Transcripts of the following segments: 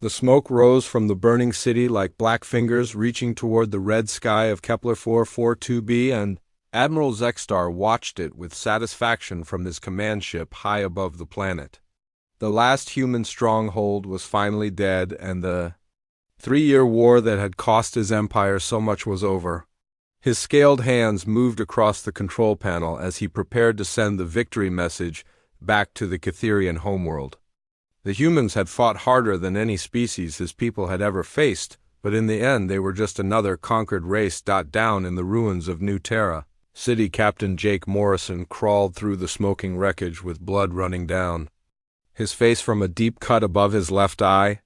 The smoke rose from the burning city like black fingers reaching toward the red sky of Kepler 442b, and Admiral Zexstar watched it with satisfaction from his command ship high above the planet. The last human stronghold was finally dead, and the 3-year war that had cost his empire so much was over. His scaled hands moved across the control panel as he prepared to send the victory message back to the Catherian homeworld. The humans had fought harder than any species his people had ever faced, but in the end they were just another conquered race. Down in the ruins of New Terra, City Captain Jake Morrison crawled through the smoking wreckage with blood running down his face from a deep cut above his left eye.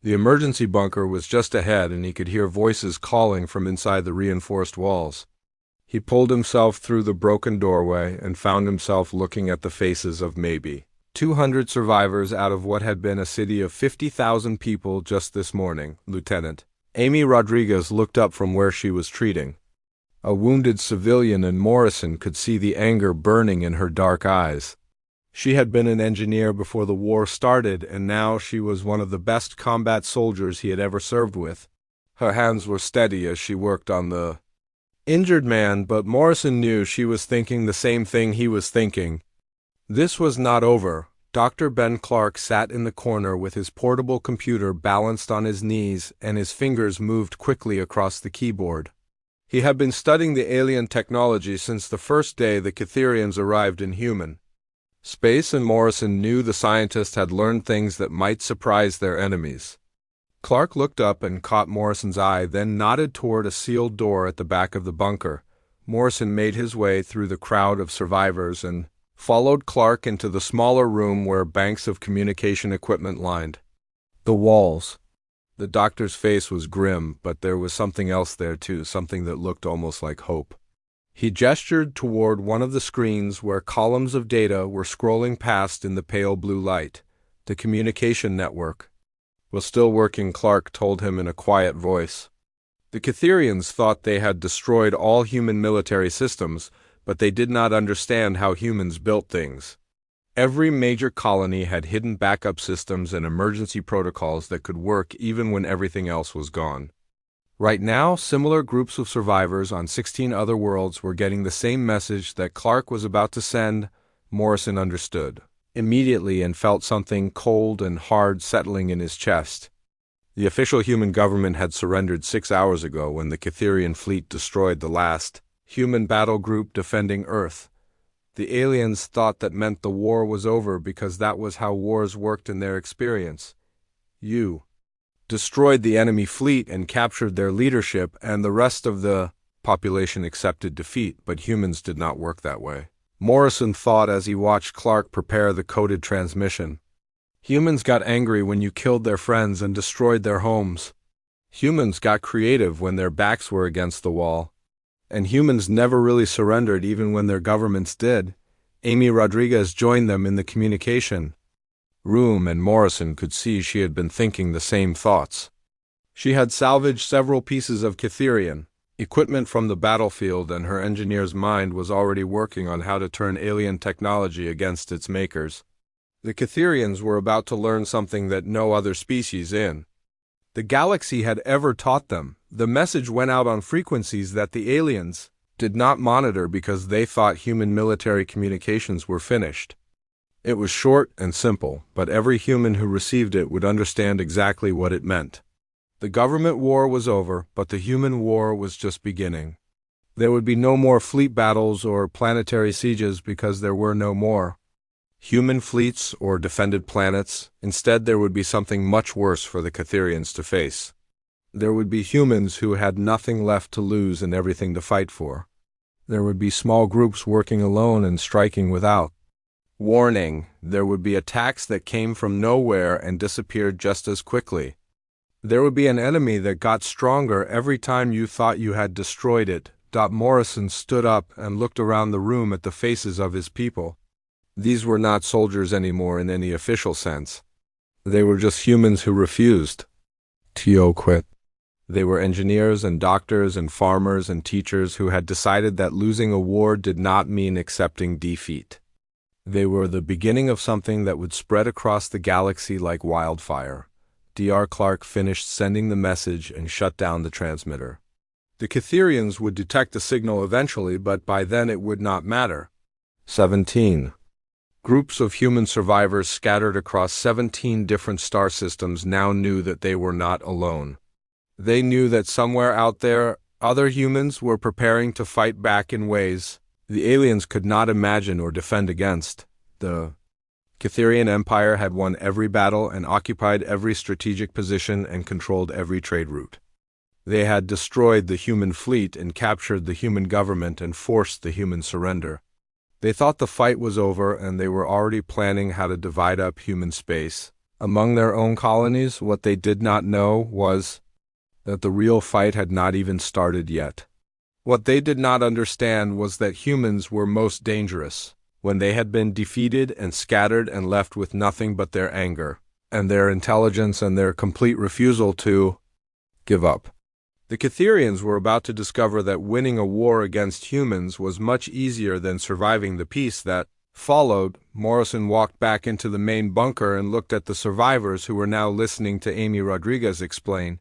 The emergency bunker was just ahead, and he could hear voices calling from inside the reinforced walls. He pulled himself through the broken doorway and found himself looking at the faces of maybe 200 survivors out of what had been a city of 50,000 people just this morning. Lieutenant Amy Rodriguez looked up from where she was treating a wounded civilian, and Morrison could see the anger burning in her dark eyes. She had been an engineer before the war started, and now she was one of the best combat soldiers he had ever served with. Her hands were steady as she worked on the injured man, but Morrison knew she was thinking the same thing he was thinking. This was not over. Dr. Ben Clark sat in the corner with his portable computer balanced on his knees, and his fingers moved quickly across the keyboard. He had been studying the alien technology since the first day the Catherians arrived in human space, and Morrison knew the scientists had learned things that might surprise their enemies. Clark looked up and caught Morrison's eye, then nodded toward a sealed door at the back of the bunker. Morrison made his way through the crowd of survivors and followed Clark into the smaller room where banks of communication equipment lined the walls. The doctor's face was grim, but there was something else there too, something that looked almost like hope. He gestured toward one of the screens where columns of data were scrolling past in the pale blue light. The communication network was still working, Clark told him in a quiet voice. The Catherians thought they had destroyed all human military systems, but they did not understand how humans built things. Every major colony had hidden backup systems and emergency protocols that could work even when everything else was gone. Right now, similar groups of survivors on 16 other worlds were getting the same message that Clark was about to send. Morrison understood immediately and felt something cold and hard settling in his chest. The official human government had surrendered 6 hours ago when the Catherian fleet destroyed the last human battle group defending Earth. The aliens thought that meant the war was over because that was how wars worked in their experience. You destroyed the enemy fleet and captured their leadership, and the rest of the population accepted defeat, but humans did not work that way. Morrison thought as he watched Clark prepare the coded transmission. Humans got angry when you killed their friends and destroyed their homes. Humans got creative when their backs were against the wall. And humans never really surrendered even when their governments did. Amy Rodriguez joined them in the communication room, and Morrison could see she had been thinking the same thoughts. She had salvaged several pieces of Catherian equipment from the battlefield, and her engineer's mind was already working on how to turn alien technology against its makers. The Catherians were about to learn something that no other species in the galaxy had ever taught them. The message went out on frequencies that the aliens did not monitor because they thought human military communications were finished. It was short and simple, but every human who received it would understand exactly what it meant. The government war was over, but the human war was just beginning. There would be no more fleet battles or planetary sieges because there were no more human fleets or defended planets. Instead, there would be something much worse for the Catherians to face. There would be humans who had nothing left to lose and everything to fight for. There would be small groups working alone and striking without warning. There would be attacks that came from nowhere and disappeared just as quickly. There would be an enemy that got stronger every time you thought you had destroyed it. Morrison stood up and looked around the room at the faces of his people. These were not soldiers anymore in any official sense. They were just humans who refused to quit. They were engineers and doctors and farmers and teachers who had decided that losing a war did not mean accepting defeat. They were the beginning of something that would spread across the galaxy like wildfire. Dr. Clark finished sending the message and shut down the transmitter. The Catherians would detect the signal eventually, but by then it would not matter. 17. Groups of human survivors scattered across 17 different star systems now knew that they were not alone. They knew that somewhere out there, other humans were preparing to fight back in ways the aliens could not imagine or defend against. The Catherian Empire had won every battle and occupied every strategic position and controlled every trade route. They had destroyed the human fleet and captured the human government and forced the human surrender. They thought the fight was over, and they were already planning how to divide up human space among their own colonies. What they did not know was that the real fight had not even started yet. What they did not understand was that humans were most dangerous when they had been defeated and scattered and left with nothing but their anger and their intelligence and their complete refusal to give up. The Catherians were about to discover that winning a war against humans was much easier than surviving the peace that followed. Morrison walked back into the main bunker and looked at the survivors who were now listening to Amy Rodriguez explain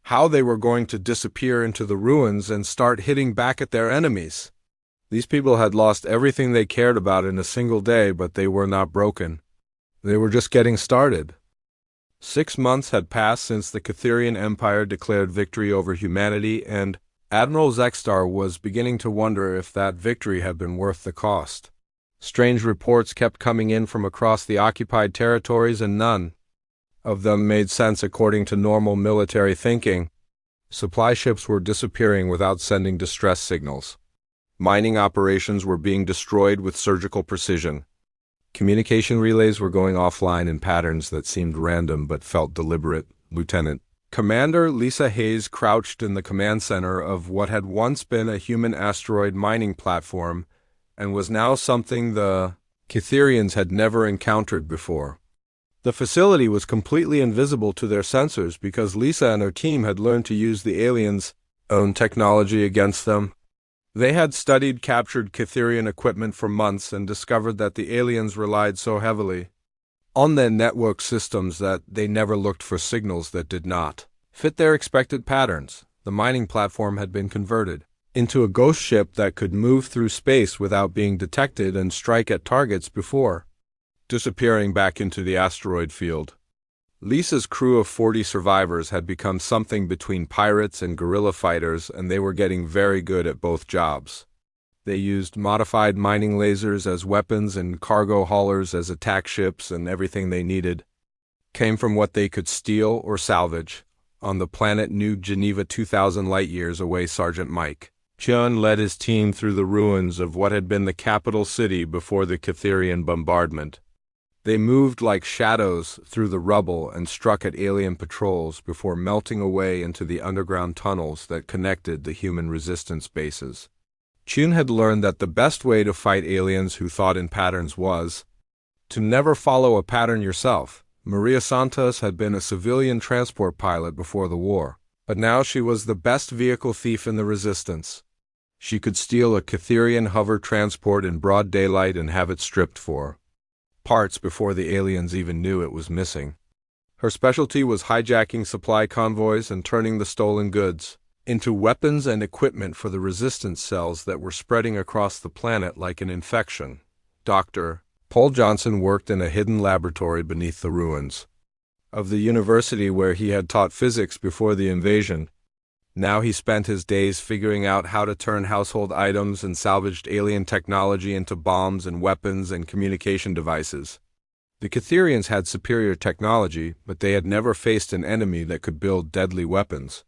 how they were going to disappear into the ruins and start hitting back at their enemies. These people had lost everything they cared about in a single day, but they were not broken. They were just getting started. 6 months had passed since the Catherian Empire declared victory over humanity, and Admiral Zexstar was beginning to wonder if that victory had been worth the cost. Strange reports kept coming in from across the occupied territories, and none of them made sense according to normal military thinking. Supply ships were disappearing without sending distress signals. Mining operations were being destroyed with surgical precision. Communication relays were going offline in patterns that seemed random but felt deliberate. Lieutenant Commander Lisa Hayes crouched in the command center of what had once been a human asteroid mining platform and was now something the Catherians had never encountered before. The facility was completely invisible to their sensors because Lisa and her team had learned to use the aliens' own technology against them. They had studied captured Catherian equipment for months and discovered that the aliens relied so heavily on their network systems that they never looked for signals that did not fit their expected patterns. The mining platform had been converted into a ghost ship that could move through space without being detected and strike at targets before disappearing back into the asteroid field. Lisa's crew of 40 survivors had become something between pirates and guerrilla fighters, and they were getting very good at both jobs. They used modified mining lasers as weapons and cargo haulers as attack ships, and everything they needed came from what they could steal or salvage. On the planet New Geneva 2,000 light-years away, Sergeant Mike Chun led his team through the ruins of what had been the capital city before the Catherian bombardment. They moved like shadows through the rubble and struck at alien patrols before melting away into the underground tunnels that connected the human resistance bases. Chun had learned that the best way to fight aliens who thought in patterns was to never follow a pattern yourself. Maria Santos had been a civilian transport pilot before the war, but now she was the best vehicle thief in the resistance. She could steal a Catherian hover transport in broad daylight and have it stripped for parts before the aliens even knew it was missing. Her specialty was hijacking supply convoys and turning the stolen goods into weapons and equipment for the resistance cells that were spreading across the planet like an infection. Dr. Paul Johnson worked in a hidden laboratory beneath the ruins of the university where he had taught physics before the invasion. Now he spent his days figuring out how to turn household items and salvaged alien technology into bombs and weapons and communication devices. The Catherians had superior technology, but they had never faced an enemy that could build deadly weapons.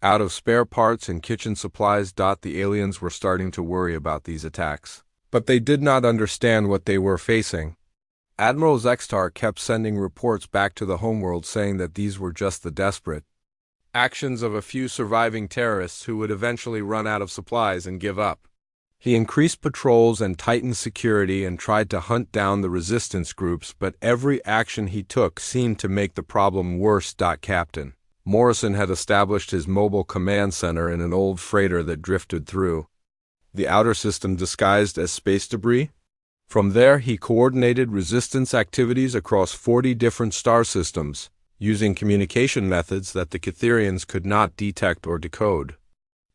Out of spare parts and kitchen supplies, the aliens were starting to worry about these attacks. But they did not understand what they were facing. Admiral Zexstar kept sending reports back to the homeworld saying that these were just the desperate actions of a few surviving terrorists who would eventually run out of supplies and give up. He increased patrols and tightened security and tried to hunt down the resistance groups, but every action he took seemed to make the problem worse. Captain Morrison had established his mobile command center in an old freighter that drifted through the outer system disguised as space debris. From there, he coordinated resistance activities across 40 different star systems. using communication methods that the Cytherians could not detect or decode.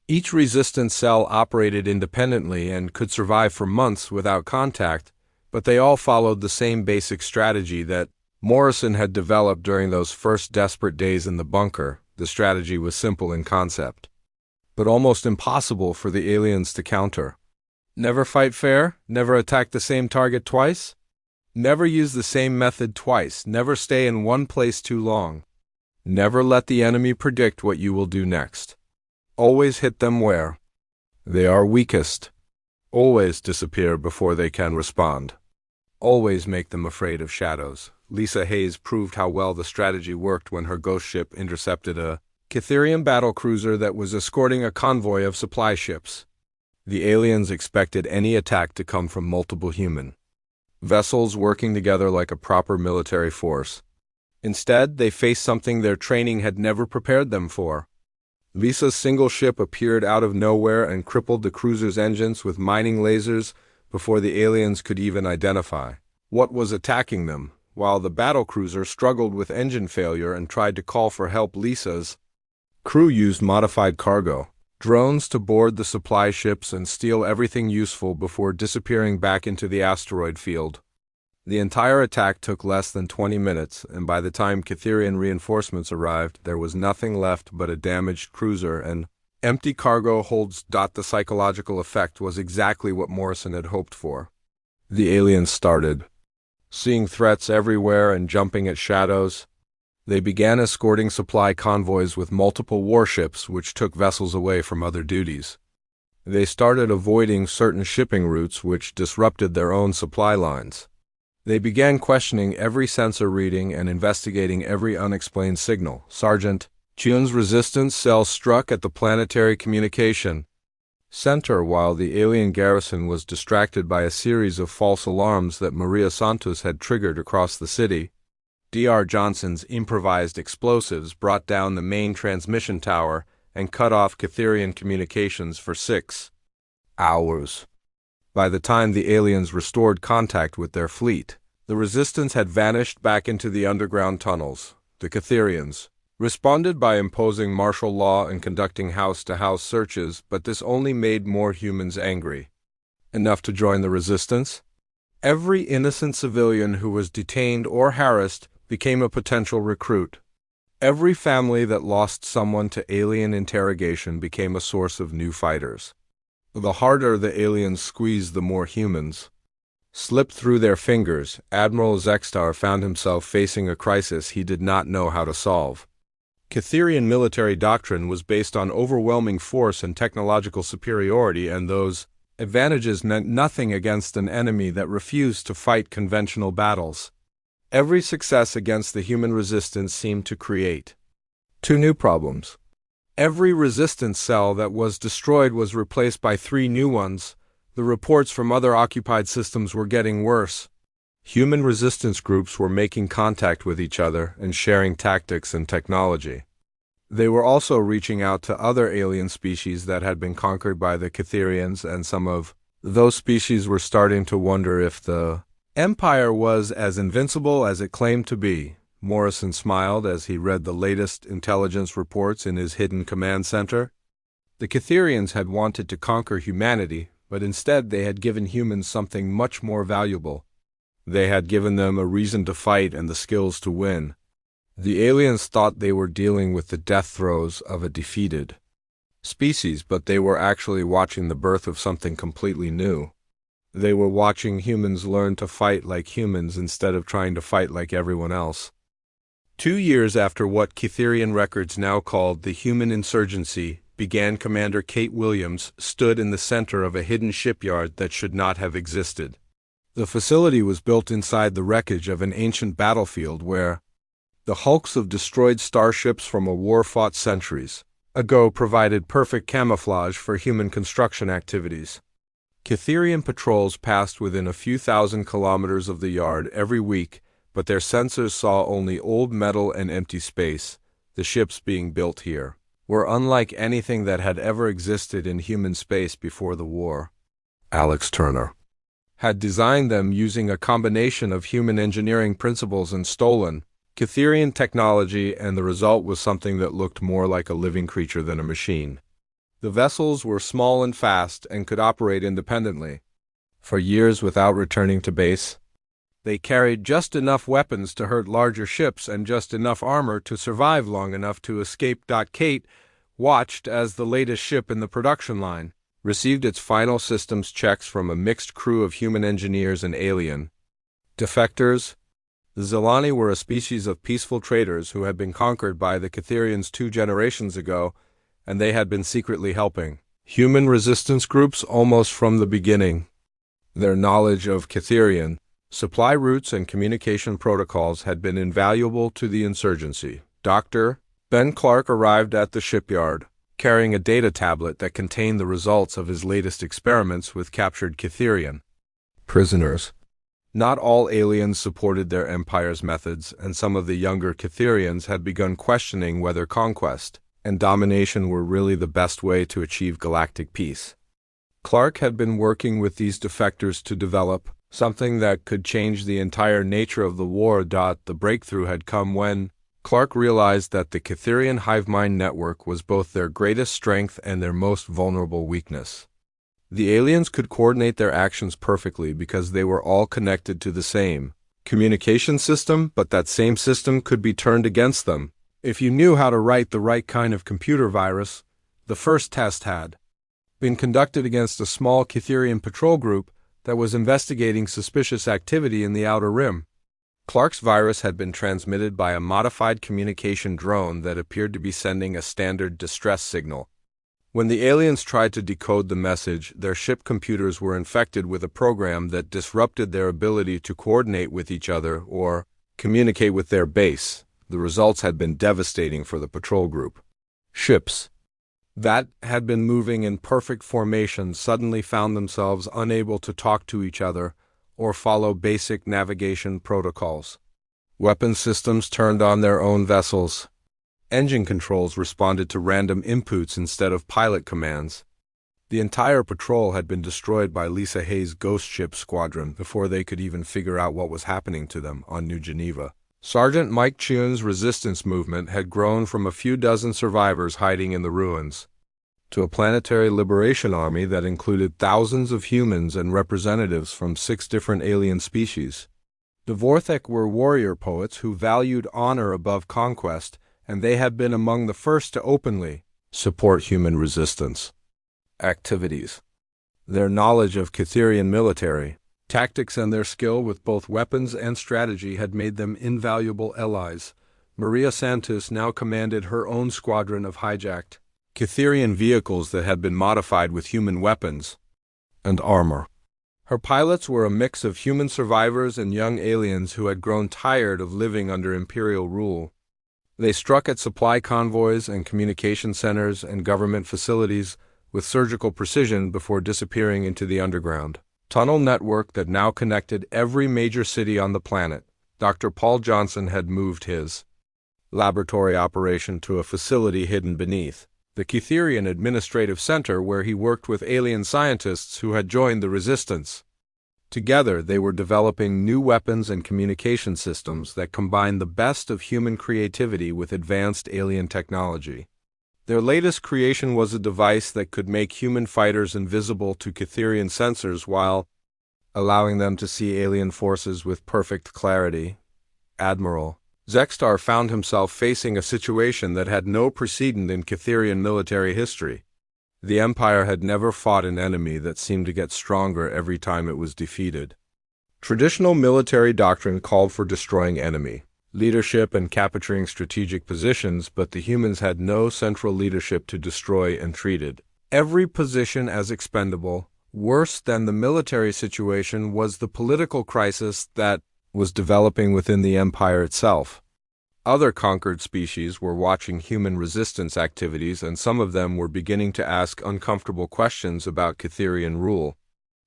Each resistance cell operated independently and could survive for months without contact, but they all followed the same basic strategy that Morrison had developed during those first desperate days in the bunker. The strategy was simple in concept, but almost impossible for the aliens to counter. Never fight fair, never attack the same target twice, never use the same method twice, never stay in one place too long, never let the enemy predict what you will do next. Always hit them where they are weakest. Always disappear before they can respond. Always make them afraid of shadows. Lisa Hayes proved how well the strategy worked when her ghost ship intercepted a Cytherian battlecruiser that was escorting a convoy of supply ships. The aliens expected any attack to come from multiple human vessels working together like a proper military force. Instead, they faced something their training had never prepared them for. Lisa's single ship appeared out of nowhere and crippled the cruiser's engines with mining lasers before the aliens could even identify what was attacking them, while the battlecruiser struggled with engine failure and tried to call for help. Lisa's crew used modified cargo drones to board the supply ships and steal everything useful before disappearing back into the asteroid field. The entire attack took less than 20 minutes, and by the time Cytherian reinforcements arrived, there was nothing left but a damaged cruiser and empty cargo holds. The psychological effect was exactly what Morrison had hoped for. The aliens started seeing threats everywhere and jumping at shadows. They began escorting supply convoys with multiple warships, which took vessels away from other duties. They started avoiding certain shipping routes, which disrupted their own supply lines. They began questioning every sensor reading and investigating every unexplained signal. Sergeant Chun's resistance cell struck at the planetary communication center while the alien garrison was distracted by a series of false alarms that Maria Santos had triggered across the city. Dr. Johnson's improvised explosives brought down the main transmission tower and cut off Cytherian communications for 6 hours. By the time the aliens restored contact with their fleet, the resistance had vanished back into the underground tunnels. The Cytherians responded by imposing martial law and conducting house-to-house searches, but this only made more humans angry enough to join the resistance. Every innocent civilian who was detained or harassed became a potential recruit. Every family that lost someone to alien interrogation became a source of new fighters. The harder the aliens squeezed, the more humans slipped through their fingers. Admiral Zextar found himself facing a crisis he did not know how to solve. Cytherian military doctrine was based on overwhelming force and technological superiority, and those advantages meant nothing against an enemy that refused to fight conventional battles. Every success against the human resistance seemed to create 2 new problems. Every resistance cell that was destroyed was replaced by 3 new ones. The reports from other occupied systems were getting worse. Human resistance groups were making contact with each other and sharing tactics and technology. They were also reaching out to other alien species that had been conquered by the Cytherians, and some of those species were starting to wonder if the Empire was as invincible as it claimed to be. Morrison smiled as he read the latest intelligence reports in his hidden command center. The Cytherians had wanted to conquer humanity, but instead they had given humans something much more valuable. They had given them a reason to fight and the skills to win. The aliens thought they were dealing with the death throes of a defeated species, but they were actually watching the birth of something completely new. They were watching humans learn to fight like humans instead of trying to fight like everyone else. 2 years after what Cytherian records now called the human insurgency began, Commander Kate Williams stood in the center of a hidden shipyard that should not have existed. The facility was built inside the wreckage of an ancient battlefield where the hulks of destroyed starships from a war fought centuries ago provided perfect camouflage for human construction activities. Cytherian patrols passed within a few thousand kilometers of the yard every week, but their sensors saw only old metal and empty space. The ships being built here were unlike anything that had ever existed in human space before the war. Alex Turner had designed them using a combination of human engineering principles and stolen Cytherian technology, and the result was something that looked more like a living creature than a machine. The vessels were small and fast and could operate independently. For years without returning to base, they carried just enough weapons to hurt larger ships and just enough armor to survive long enough to escape. Kate watched as the latest ship in the production line received its final systems checks from a mixed crew of human engineers and alien defectors. The Zelani were a species of peaceful traders who had been conquered by the Cytherians 2 generations ago, and they had been secretly helping human resistance groups almost from the beginning. Their knowledge of Cytherian supply routes and communication protocols had been invaluable to the insurgency. Dr. Ben Clark arrived at the shipyard, carrying a data tablet that contained the results of his latest experiments with captured Cytherian prisoners. Not all aliens supported their empire's methods, and some of the younger Cytherians had begun questioning whether conquest and domination were really the best way to achieve galactic peace. Clark had been working with these defectors to develop something that could change the entire nature of the war. The breakthrough had come when Clark realized that the Cytherian hive mind network was both their greatest strength and their most vulnerable weakness. The aliens could coordinate their actions perfectly because they were all connected to the same communication system, but that same system could be turned against them if you knew how to write the right kind of computer virus. The first test had been conducted against a small Cytherian patrol group that was investigating suspicious activity in the Outer Rim. Clark's virus had been transmitted by a modified communication drone that appeared to be sending a standard distress signal. When the aliens tried to decode the message, their ship computers were infected with a program that disrupted their ability to coordinate with each other or communicate with their base. The results had been devastating for the patrol group. Ships that had been moving in perfect formation suddenly found themselves unable to talk to each other or follow basic navigation protocols. Weapon systems turned on their own vessels. Engine controls responded to random inputs instead of pilot commands. The entire patrol had been destroyed by Lisa Hayes' ghost ship squadron before they could even figure out what was happening to them on New Geneva. Sergeant Mike Chun's resistance movement had grown from a few dozen survivors hiding in the ruins to a planetary liberation army that included thousands of humans and representatives from 6 different alien species. The Vorthek were warrior poets who valued honor above conquest, and they had been among the first to openly support human resistance activities. Their knowledge of Cytherian military tactics and their skill with both weapons and strategy had made them invaluable allies. Maria Santos now commanded her own squadron of hijacked Cytherian vehicles that had been modified with human weapons and armor. Her pilots were a mix of human survivors and young aliens who had grown tired of living under Imperial rule. They struck at supply convoys and communication centers and government facilities with surgical precision before disappearing into the underground tunnel network that now connected every major city on the planet. Dr. Paul Johnson had moved his laboratory operation to a facility hidden beneath the Cytherian Administrative Center, where he worked with alien scientists who had joined the resistance. Together, they were developing new weapons and communication systems that combined the best of human creativity with advanced alien technology. Their latest creation was a device that could make human fighters invisible to Cytherian sensors while allowing them to see alien forces with perfect clarity. Admiral Zexstar found himself facing a situation that had no precedent in Cytherian military history. The Empire had never fought an enemy that seemed to get stronger every time it was defeated. Traditional military doctrine called for destroying enemy leadership and capturing strategic positions, but the humans had no central leadership to destroy and treated every position as expendable. Worse than the military situation was the political crisis that was developing within the Empire itself. Other conquered species were watching human resistance activities, and some of them were beginning to ask uncomfortable questions about Cytherian rule.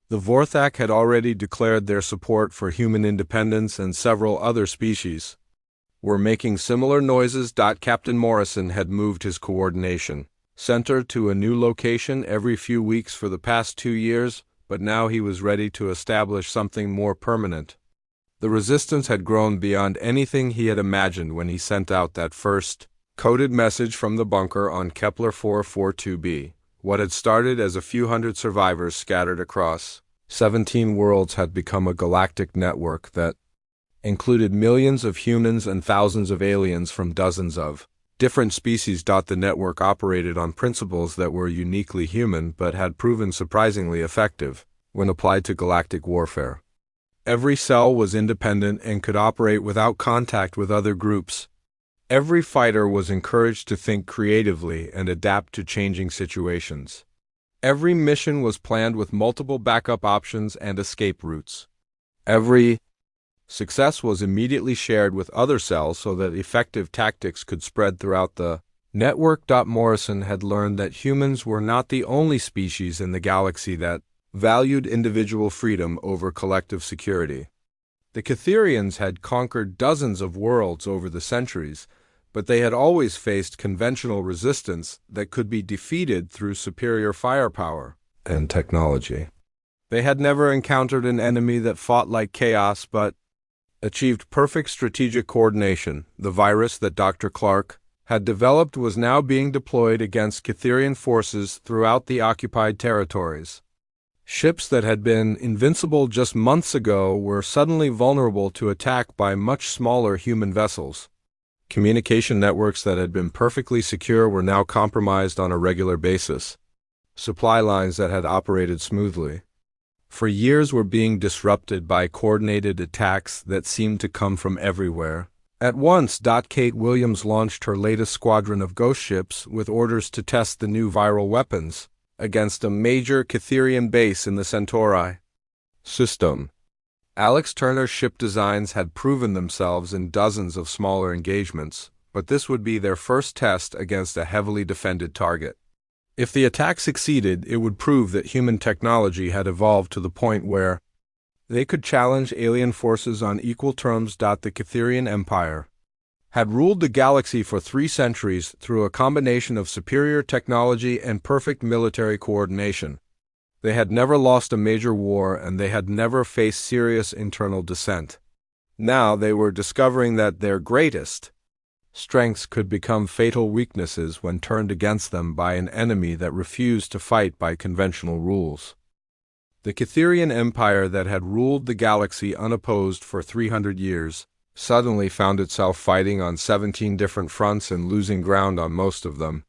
The Vorthak had already declared their support for human independence, and several other species were making similar noises. Captain Morrison had moved his coordination center to a new location every few weeks for the past 2 years, but now he was ready to establish something more permanent. The resistance had grown beyond anything he had imagined when he sent out that first coded message from the bunker on Kepler 442b. What had started as a few hundred survivors scattered across 17 worlds had become a galactic network that included millions of humans and thousands of aliens from dozens of different species. The network operated on principles that were uniquely human but had proven surprisingly effective when applied to galactic warfare. Every cell was independent and could operate without contact with other groups. Every fighter was encouraged to think creatively and adapt to changing situations. Every mission was planned with multiple backup options and escape routes. Every success was immediately shared with other cells so that effective tactics could spread throughout the network. Morrison had learned that humans were not the only species in the galaxy that valued individual freedom over collective security. The Catherians had conquered dozens of worlds over the centuries, but they had always faced conventional resistance that could be defeated through superior firepower and technology. They had never encountered an enemy that fought like chaos but achieved perfect strategic coordination. The virus that Dr. Clark had developed was now being deployed against Catherian forces throughout the occupied territories. Ships that had been invincible just months ago were suddenly vulnerable to attack by much smaller human vessels. Communication networks that had been perfectly secure were now compromised on a regular basis. Supply lines that had operated smoothly for years were being disrupted by coordinated attacks that seemed to come from everywhere. At once, Kate Williams launched her latest squadron of ghost ships with orders to test the new viral weapons against a major Catherian base in the Centauri system. Alex Turner's ship designs had proven themselves in dozens of smaller engagements, but this would be their first test against a heavily defended target. If the attack succeeded, it would prove that human technology had evolved to the point where they could challenge alien forces on equal terms. The Catherian Empire had ruled the galaxy for 3 centuries through a combination of superior technology and perfect military coordination. They had never lost a major war, and they had never faced serious internal dissent. Now they were discovering that their greatest strengths could become fatal weaknesses when turned against them by an enemy that refused to fight by conventional rules. The Catherian Empire that had ruled the galaxy unopposed for 300 years suddenly found itself fighting on 17 different fronts and losing ground on most of them.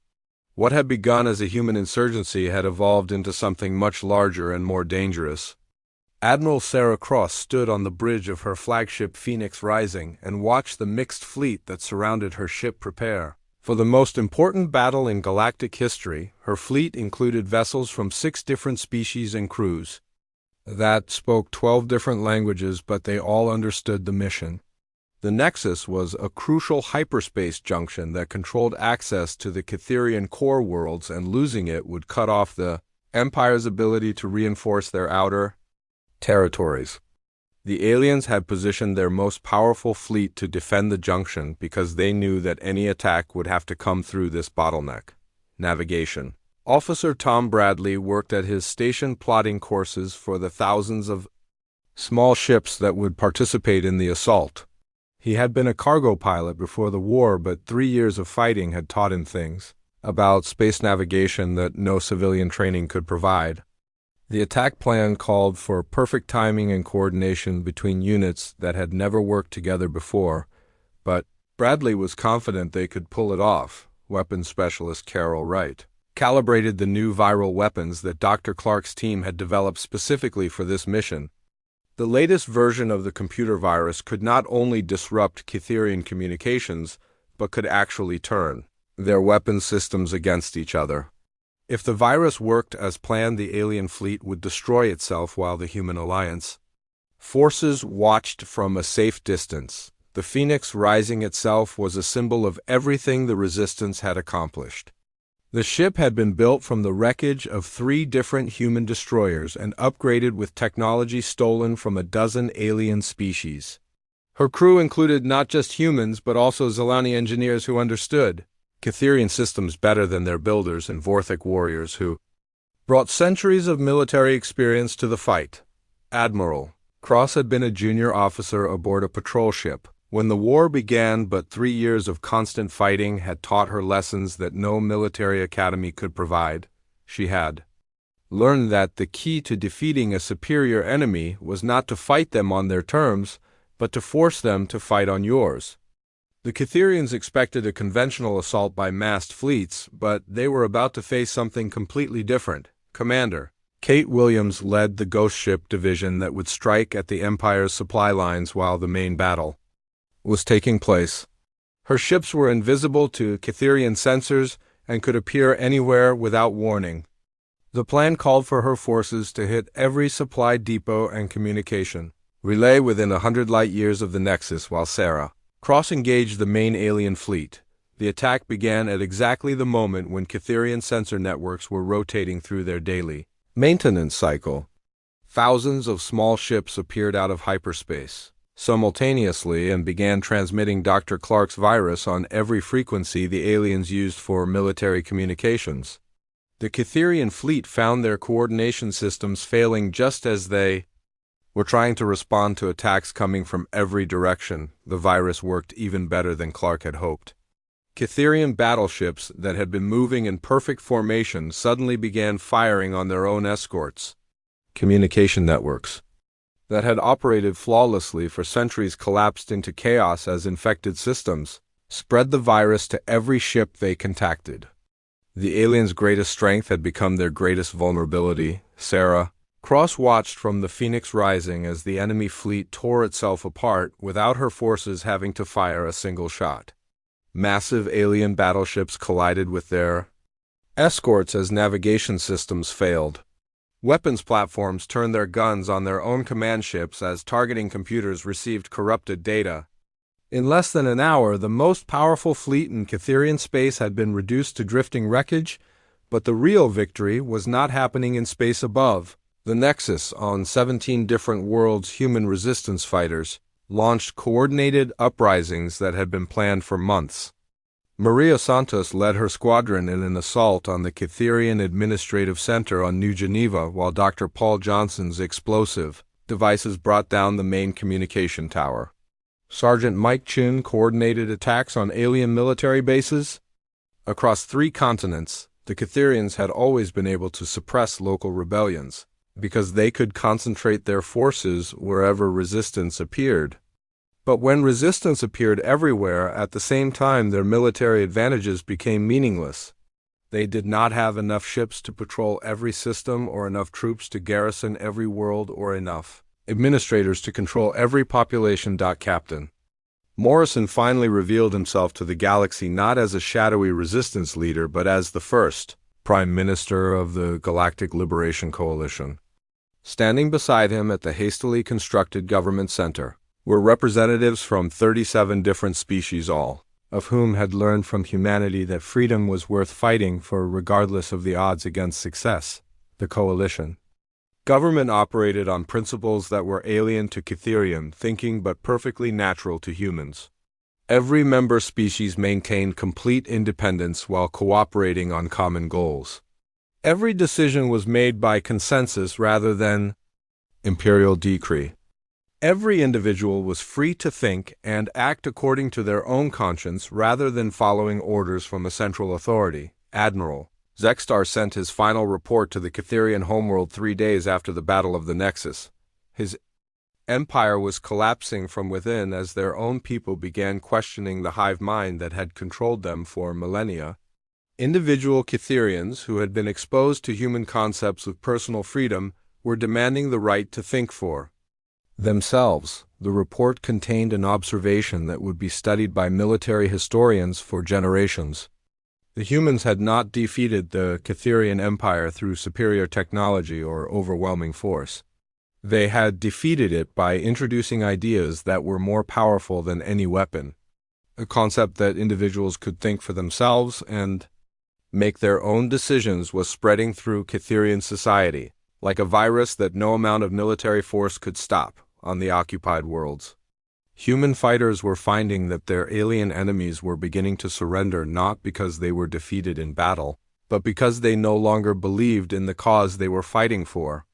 What had begun as a human insurgency had evolved into something much larger and more dangerous. Admiral Sarah Cross stood on the bridge of her flagship Phoenix Rising and watched the mixed fleet that surrounded her ship prepare for the most important battle in galactic history. Her fleet included vessels from 6 different species and crews that spoke 12 different languages, but they all understood the mission. The Nexus was a crucial hyperspace junction that controlled access to the Catherian core worlds, and losing it would cut off the Empire's ability to reinforce their outer territories. The aliens had positioned their most powerful fleet to defend the junction because they knew that any attack would have to come through this bottleneck. Navigation. Officer Tom Bradley worked at his station plotting courses for the thousands of small ships that would participate in the assault. He had been a cargo pilot before the war, but 3 years of fighting had taught him things about space navigation that no civilian training could provide. The attack plan called for perfect timing and coordination between units that had never worked together before, but Bradley was confident they could pull it off. Weapons specialist Carol Wright calibrated the new viral weapons that Dr. Clark's team had developed specifically for this mission. The latest version of the computer virus could not only disrupt Catherian communications, but could actually turn their weapon systems against each other. If the virus worked as planned, the alien fleet would destroy itself while the human alliance forces watched from a safe distance. The Phoenix Rising itself was a symbol of everything the Resistance had accomplished. The ship had been built from the wreckage of 3 different human destroyers and upgraded with technology stolen from a dozen alien species. Her crew included not just humans, but also Zelani engineers who understood Catherian systems better than their builders, and Vorthic warriors who brought centuries of military experience to the fight. Admiral Cross had been a junior officer aboard a patrol ship when the war began, but 3 years of constant fighting had taught her lessons that no military academy could provide. She had learned that the key to defeating a superior enemy was not to fight them on their terms, but to force them to fight on yours. The Catherians expected a conventional assault by massed fleets, but they were about to face something completely different. Commander Kate Williams led the Ghost Ship division that would strike at the Empire's supply lines while the main battle was taking place. Her ships were invisible to Catherian sensors and could appear anywhere without warning. The plan called for her forces to hit every supply depot and communication relay within 100 light-years of the Nexus while Sarah Cross engaged the main alien fleet. The attack began at exactly the moment when Catherian sensor networks were rotating through their daily maintenance cycle. Thousands of small ships appeared out of hyperspace simultaneously and began transmitting Dr. Clark's virus on every frequency the aliens used for military communications. The Catherian fleet found their coordination systems failing just as they were trying to respond to attacks coming from every direction. The virus worked even better than Clark had hoped. Catherian battleships that had been moving in perfect formation suddenly began firing on their own escorts. Communication networks that had operated flawlessly for centuries collapsed into chaos as infected systems spread the virus to every ship they contacted. The aliens' greatest strength had become their greatest vulnerability. Sarah Cross watched from the Phoenix Rising as the enemy fleet tore itself apart without her forces having to fire a single shot. Massive alien battleships collided with their escorts as navigation systems failed. Weapons platforms turned their guns on their own command ships as targeting computers received corrupted data. In less than an hour, the most powerful fleet in Catherian space had been reduced to drifting wreckage, but the real victory was not happening in space above. The Nexus, on 17 different worlds, human resistance fighters launched coordinated uprisings that had been planned for months. Maria Santos led her squadron in an assault on the Catherian Administrative Center on New Geneva, while Dr. Paul Johnson's explosive devices brought down the main communication tower. Sergeant Mike Chun coordinated attacks on alien military bases. Across 3 continents, the Catherians had always been able to suppress local rebellions, because they could concentrate their forces wherever resistance appeared. But when resistance appeared everywhere at the same time, their military advantages became meaningless. They did not have enough ships to patrol every system or enough troops to garrison every world or enough administrators to control every population. Captain Morrison finally revealed himself to the galaxy not as a shadowy resistance leader but as the first Prime Minister of the Galactic Liberation Coalition. Standing beside him at the hastily constructed government center were representatives from 37 different species, all of whom had learned from humanity that freedom was worth fighting for regardless of the odds against success. The coalition government operated on principles that were alien to Catherian thinking but perfectly natural to humans. Every member species maintained complete independence while cooperating on common goals. Every decision was made by consensus rather than imperial decree. Every individual was free to think and act according to their own conscience rather than following orders from a central authority. Admiral Zexstar sent his final report to the Catherian homeworld 3 days after the Battle of the Nexus. His empire was collapsing from within as their own people began questioning the hive mind that had controlled them for millennia. Individual Catherians who had been exposed to human concepts of personal freedom were demanding the right to think for themselves. The report contained an observation that would be studied by military historians for generations. The humans had not defeated the Catherian Empire through superior technology or overwhelming force. They had defeated it by introducing ideas that were more powerful than any weapon, a concept that individuals could think for themselves and make their own decisions was spreading through Catherian society, like a virus that no amount of military force could stop on the occupied worlds. Human fighters were finding that their alien enemies were beginning to surrender not because they were defeated in battle, but because they no longer believed in the cause they were fighting for.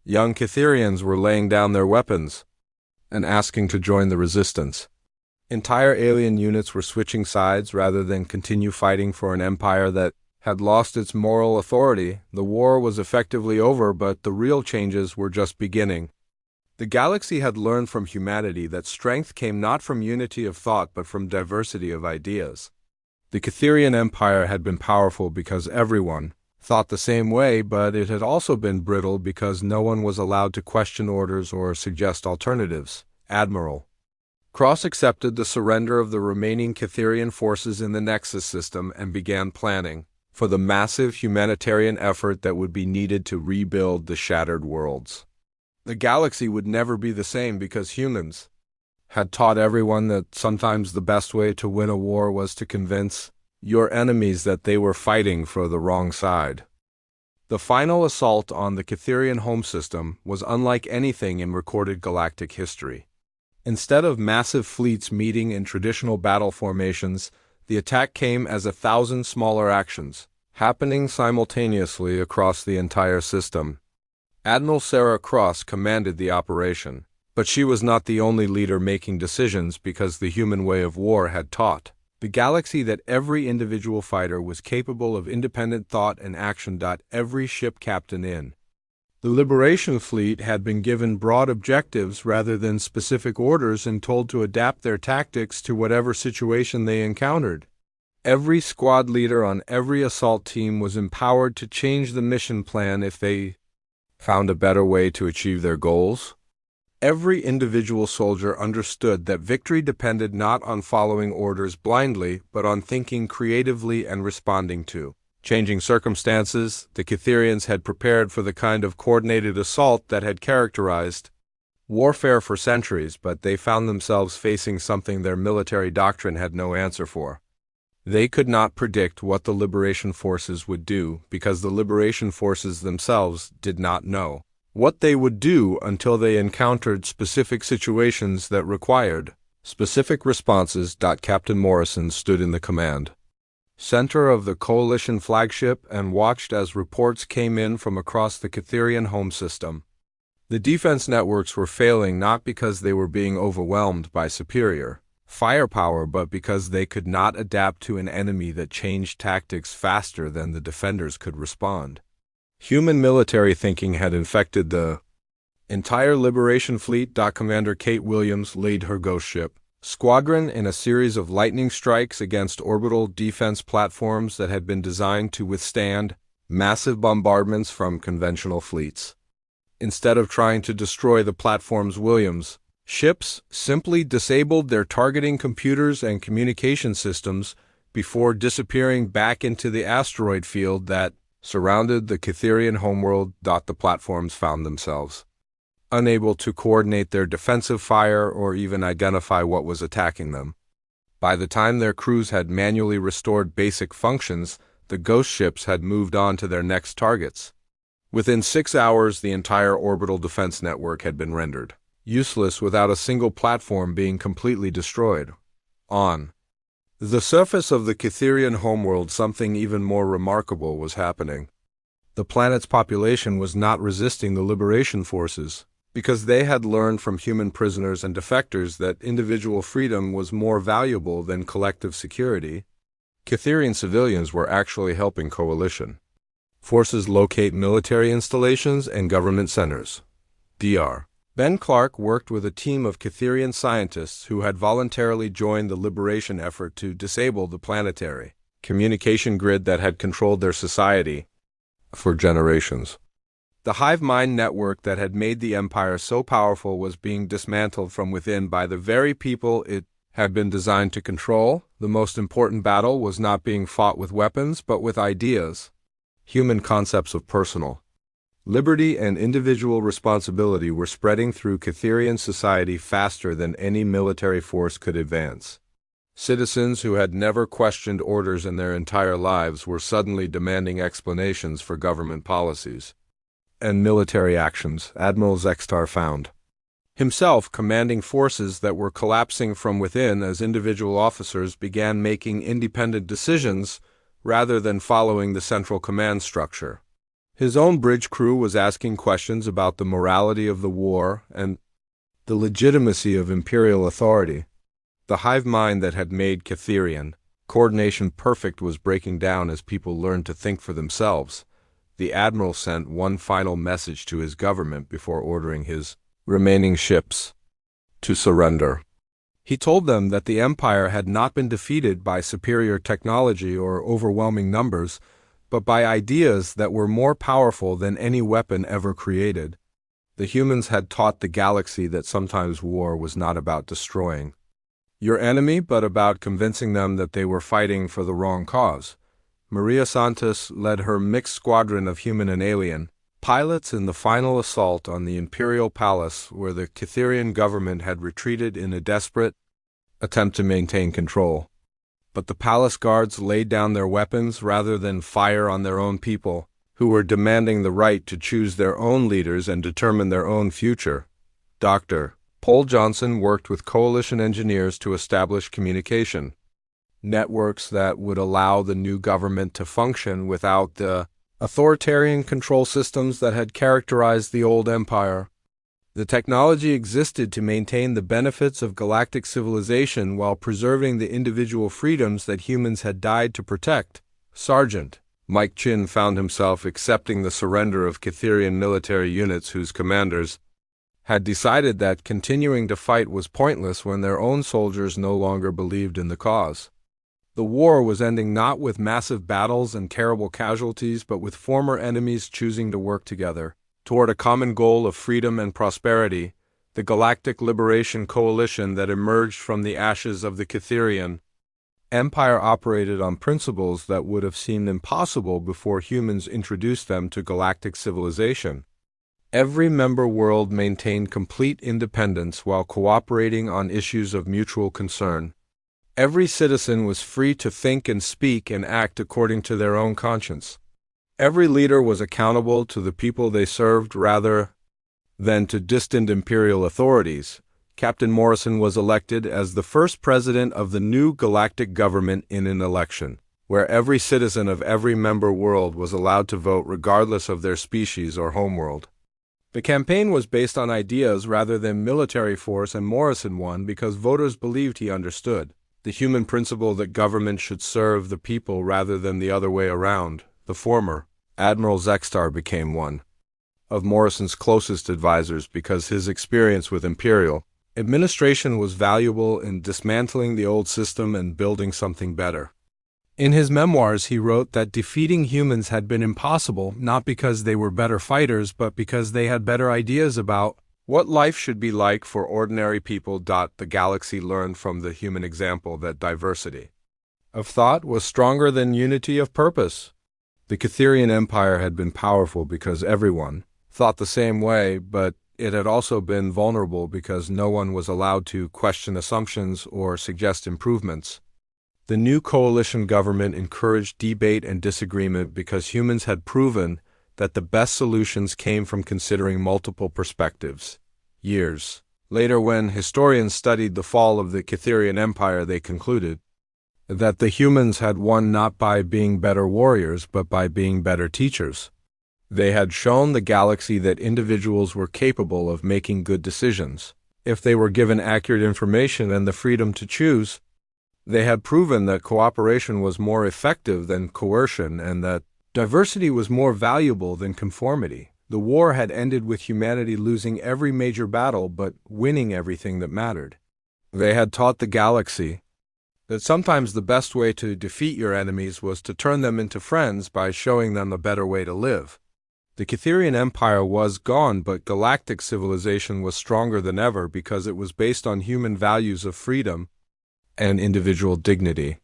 Young Cytherians were laying down their weapons and asking to join the resistance. Entire alien units were switching sides rather than continue fighting for an empire that had lost its moral authority. The war was effectively over, but the real changes were just beginning. The galaxy had learned from humanity that strength came not from unity of thought but from diversity of ideas. The Cytherian Empire had been powerful because everyone thought the same way, but it had also been brittle because no one was allowed to question orders or suggest alternatives. Admiral Cross accepted the surrender of the remaining Cytherian forces in the Nexus system and began planning for the massive humanitarian effort that would be needed to rebuild the shattered worlds. The galaxy would never be the same because humans had taught everyone that sometimes the best way to win a war was to convince your enemies that they were fighting for the wrong side. The final assault on the Cytherian home system was unlike anything in recorded galactic history. Instead of massive fleets meeting in traditional battle formations, the attack came as 1,000 smaller actions, happening simultaneously across the entire system. Admiral Sarah Cross commanded the operation, but she was not the only leader making decisions because the human way of war had taught the galaxy that every individual fighter was capable of independent thought and action. Every ship captain in the Liberation Fleet had been given broad objectives rather than specific orders and told to adapt their tactics to whatever situation they encountered. Every squad leader on every assault team was empowered to change the mission plan if they found a better way to achieve their goals. Every individual soldier understood that victory depended not on following orders blindly, but on thinking creatively and responding to changing circumstances. The Cytherians had prepared for the kind of coordinated assault that had characterized warfare for centuries, but they found themselves facing something their military doctrine had no answer for. They could not predict what the Liberation Forces would do because the Liberation Forces themselves did not know what they would do until they encountered specific situations that required specific responses. Captain Morrison stood in the command center of the Coalition flagship and watched as reports came in from across the Cytherian home system. The defense networks were failing not because they were being overwhelmed by superior firepower, but because they could not adapt to an enemy that changed tactics faster than the defenders could respond. Human military thinking had infected the entire Liberation Fleet. Commander Kate Williams led her Ghost Ship squadron in a series of lightning strikes against orbital defense platforms that had been designed to withstand massive bombardments from conventional fleets. Instead of trying to destroy the platforms, Williams' ships simply disabled their targeting computers and communication systems before disappearing back into the asteroid field that surrounded the Cytherian homeworld. The platforms found themselves unable to coordinate their defensive fire or even identify what was attacking them. By the time their crews had manually restored basic functions, the ghost ships had moved on to their next targets. Within 6 hours, the entire orbital defense network had been rendered useless without a single platform being completely destroyed. On the surface of the Cytherian homeworld, something even more remarkable was happening. The planet's population was not resisting the Liberation Forces, because they had learned from human prisoners and defectors that individual freedom was more valuable than collective security. Cytherian civilians were actually helping Coalition forces locate military installations and government centers. Dr. Ben Clark worked with a team of Cytherian scientists who had voluntarily joined the liberation effort to disable the planetary communication grid that had controlled their society for generations. The hive mind network that had made the Empire so powerful was being dismantled from within by the very people it had been designed to control. The most important battle was not being fought with weapons, but with ideas, human concepts of personal liberty and individual responsibility were spreading through Cytherian society faster than any military force could advance. Citizens who had never questioned orders in their entire lives were suddenly demanding explanations for government policies and military actions. Admiral Zextar found himself commanding forces that were collapsing from within as individual officers began making independent decisions rather than following the central command structure. His own bridge crew was asking questions about the morality of the war and the legitimacy of imperial authority. The hive mind that had made Catherian coordination perfect was breaking down as people learned to think for themselves. The admiral sent one final message to his government before ordering his remaining ships to surrender. He told them that the empire had not been defeated by superior technology or overwhelming numbers, but by ideas that were more powerful than any weapon ever created. The humans had taught the galaxy that sometimes war was not about destroying your enemy, but about convincing them that they were fighting for the wrong cause. Maria Santos led her mixed squadron of human and alien pilots in the final assault on the Imperial Palace, where the Catherian government had retreated in a desperate attempt to maintain control. But the palace guards laid down their weapons rather than fire on their own people, who were demanding the right to choose their own leaders and determine their own future. Dr. Paul Johnson worked with coalition engineers to establish communication networks that would allow the new government to function without the authoritarian control systems that had characterized the old empire. The technology existed to maintain the benefits of galactic civilization while preserving the individual freedoms that humans had died to protect. Sergeant Mike Chin found himself accepting the surrender of Catherian military units whose commanders had decided that continuing to fight was pointless when their own soldiers no longer believed in the cause. The war was ending not with massive battles and terrible casualties, but with former enemies choosing to work together toward a common goal of freedom and prosperity. The Galactic Liberation Coalition that emerged from the ashes of the Catherian Empire operated on principles that would have seemed impossible before humans introduced them to galactic civilization. Every member world maintained complete independence while cooperating on issues of mutual concern. Every citizen was free to think and speak and act according to their own conscience. Every leader was accountable to the people they served rather than to distant imperial authorities. Captain Morrison was elected as the first president of the new galactic government in an election, where every citizen of every member world was allowed to vote regardless of their species or homeworld. The campaign was based on ideas rather than military force, and Morrison won because voters believed he understood the human principle that government should serve the people rather than the other way around. The former, Admiral Zexstar, became one of Morrison's closest advisors because his experience with imperial administration was valuable in dismantling the old system and building something better. In his memoirs, he wrote that defeating humans had been impossible, not because they were better fighters, but because they had better ideas about what life should be like for ordinary people. The galaxy learned from the human example that diversity of thought was stronger than unity of purpose. The Catherian Empire had been powerful because everyone thought the same way, but it had also been vulnerable because no one was allowed to question assumptions or suggest improvements. The new coalition government encouraged debate and disagreement because humans had proven that the best solutions came from considering multiple perspectives. Years later, when historians studied the fall of the Catherian Empire, they concluded that the humans had won not by being better warriors, but by being better teachers. They had shown the galaxy that individuals were capable of making good decisions if they were given accurate information and the freedom to choose. They had proven that cooperation was more effective than coercion and that diversity was more valuable than conformity. The war had ended with humanity losing every major battle but winning everything that mattered. They had taught the galaxy that sometimes the best way to defeat your enemies was to turn them into friends by showing them a better way to live. The Catherian Empire was gone, but galactic civilization was stronger than ever because it was based on human values of freedom and individual dignity.